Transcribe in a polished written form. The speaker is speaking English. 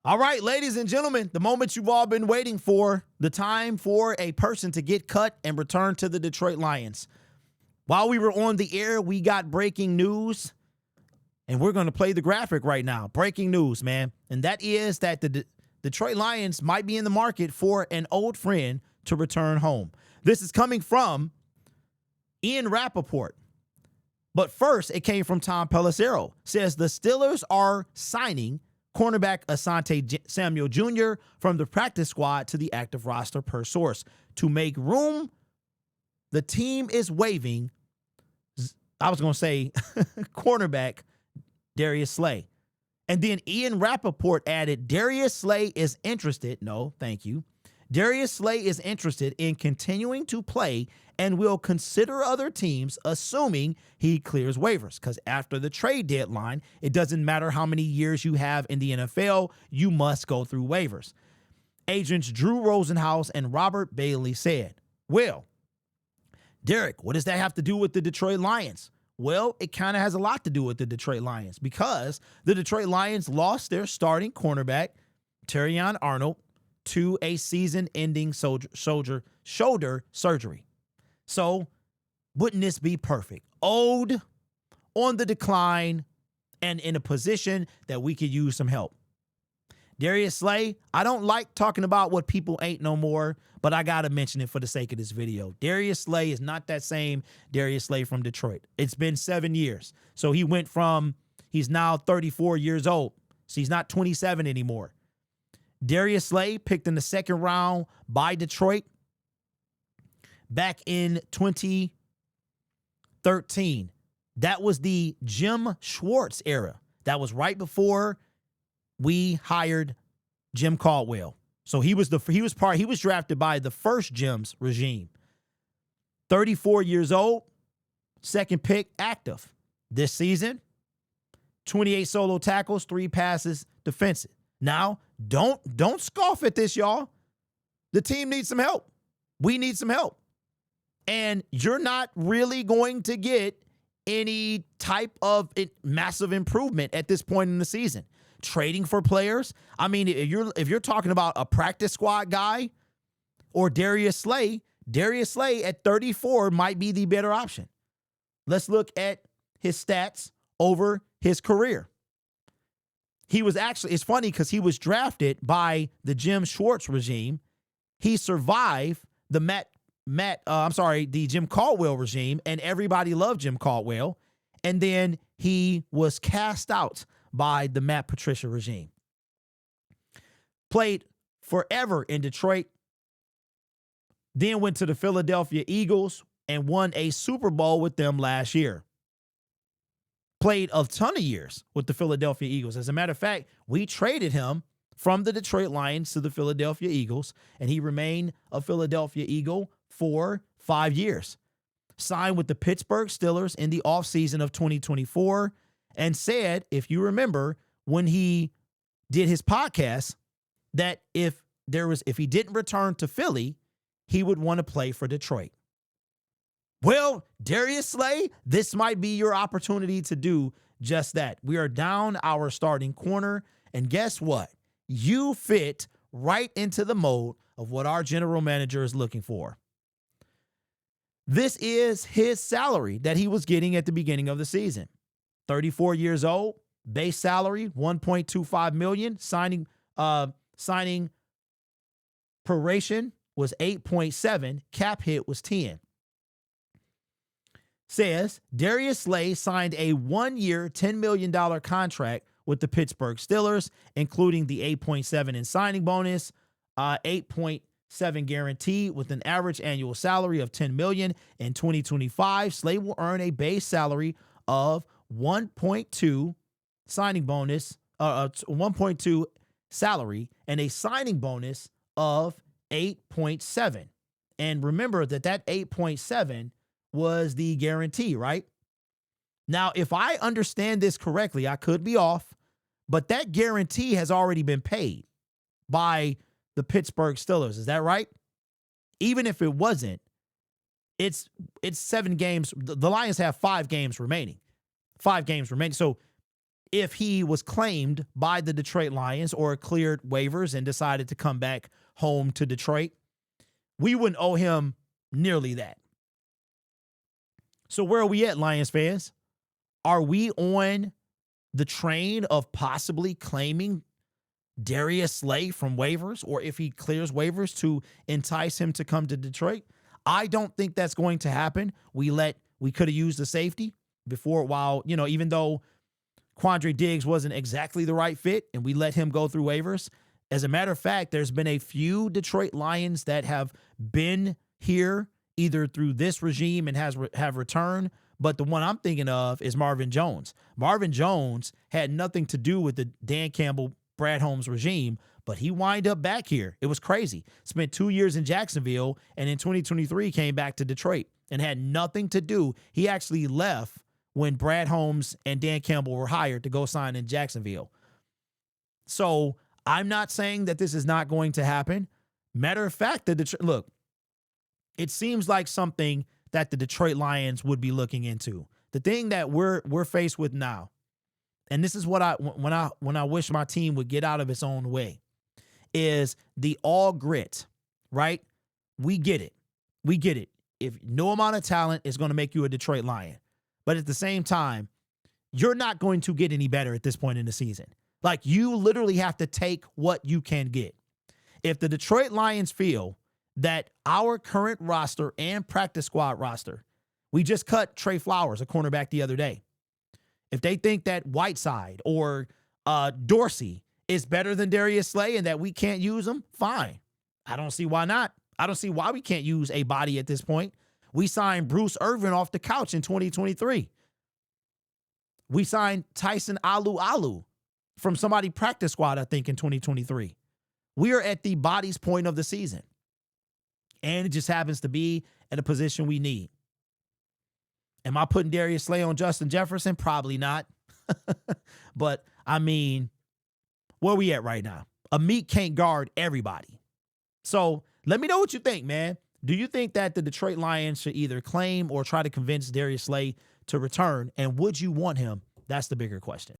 All right, ladies and gentlemen, the moment you've all been waiting for, the time for a person to get cut and return to the Detroit Lions. While we were on the air, we got breaking news, and we're going to play the graphic right now. Breaking news, man. And that is that the Detroit Lions might be in the market for an old friend to return home. This is coming from Ian Rappaport. But first, it came from Tom Pelissero. Says the Steelers are signing cornerback Asante Samuel Jr. from the practice squad to the active roster per source. To make room, the team is waiving, I was going to say, cornerback Darius Slay. And then Ian Rappaport added, Darius Slay is interested. No, thank you. Darius Slay is interested in continuing to play and will consider other teams, assuming he clears waivers. Because after the trade deadline, it doesn't matter how many years you have in the NFL, you must go through waivers. Agents Drew Rosenhaus and Robert Bailey said, well, Derek, what does that have to do with the Detroit Lions? Well, it kind of has a lot to do with the Detroit Lions because the Detroit Lions lost their starting cornerback, Terrion Arnold, to a season-ending shoulder surgery. So, wouldn't this be perfect? Ode on the decline and in a position that we could use some help. Darius Slay, I don't like talking about what people ain't no more, but I got to mention it for the sake of this video. Darius Slay is not that same Darius Slay from Detroit. It's been 7 years. So he's now 34 years old. So he's not 27 anymore. Darius Slay picked in the second round by Detroit back in 2013. That was the Jim Schwartz era. That was right before we hired Jim Caldwell. So he was drafted by the first Jim's regime. 34 years old, second pick, active. This season, 28 solo tackles, 3 passes, defensive. Now, don't scoff at this, y'all. The team needs some help. We need some help. And you're not really going to get any type of massive improvement at this point in the season. Trading for players. I mean, if you're talking about a practice squad guy or Darius Slay at 34 might be the better option. Let's look at his stats over his career. It's funny because he was drafted by the Jim Schwartz regime. He survived the the Jim Caldwell regime, and everybody loved Jim Caldwell. And then he was cast out by the Matt Patricia regime. Played forever in Detroit, then went to the Philadelphia Eagles and won a Super Bowl with them last year. Played a ton of years with the Philadelphia Eagles. As a matter of fact, we traded him from the Detroit Lions to the Philadelphia Eagles, and he remained a Philadelphia Eagle for 5 years. Signed with the Pittsburgh Steelers in the offseason of 2024, and said, if you remember, when he did his podcast, that if he didn't return to Philly, he would want to play for Detroit. Well, Darius Slay, this might be your opportunity to do just that. We are down our starting corner, and guess what? You fit right into the mold of what our general manager is looking for. This is his salary that he was getting at the beginning of the season. 34 years old, base salary $1.25 million, signing proration was 8.7, cap hit was 10. Says Darius Slay signed a 1-year, $10 million contract with the Pittsburgh Steelers, including the 8.7 in signing bonus, 8.7 guaranteed with an average annual salary of $10 million. In 2025, Slay will earn a base salary of 1.2 signing bonus, 1.2 salary, and a signing bonus of 8.7. And remember that 8.7 was the guarantee, right? Now, if I understand this correctly, I could be off, but that guarantee has already been paid by the Pittsburgh Steelers. Is that right? Even if it wasn't, it's 7 games. The Lions have 5 games remaining. 5 games remaining. So if he was claimed by the Detroit Lions or cleared waivers and decided to come back home to Detroit, we wouldn't owe him nearly that. So where are we at, Lions fans? Are we on the train of possibly claiming Darius Slay from waivers, or if he clears waivers, to entice him to come to Detroit? I don't think that's going to happen. We could have used the safety before, while, even though Quandre Diggs wasn't exactly the right fit, and we let him go through waivers. As a matter of fact, there's been a few Detroit Lions that have been here either through this regime and have returned, but the one I'm thinking of is Marvin Jones. Marvin Jones had nothing to do with the Dan Campbell, Brad Holmes regime, but he wind up back here. It was crazy. Spent 2 years in Jacksonville, and in 2023 came back to Detroit and had nothing to do. He actually left when Brad Holmes and Dan Campbell were hired to go sign in Jacksonville. So I'm not saying that this is not going to happen. Matter of fact, look, it seems like something that the Detroit Lions would be looking into. The thing that we're faced with now, and this is what when I wish my team would get out of its own way, is the all grit, right? We get it. We get it. If no amount of talent is going to make you a Detroit Lion. But at the same time, you're not going to get any better at this point in the season. Like, you literally have to take what you can get. If the Detroit Lions feel that our current roster and practice squad roster, we just cut Trey Flowers, a cornerback, the other day. If they think that Whiteside or Dorsey is better than Darius Slay and that we can't use them, fine. I don't see why not. I don't see why we can't use a body at this point. We signed Bruce Irvin off the couch in 2023. We signed Tyson Alu from somebody practice squad, I think, in 2023. We are at the body's point of the season. And it just happens to be at a position we need. Am I putting Darius Slay on Justin Jefferson? Probably not. But, I mean, where we at right now? A meat can't guard everybody. So let me know what you think, man. Do you think that the Detroit Lions should either claim or try to convince Darius Slay to return? And would you want him? That's the bigger question.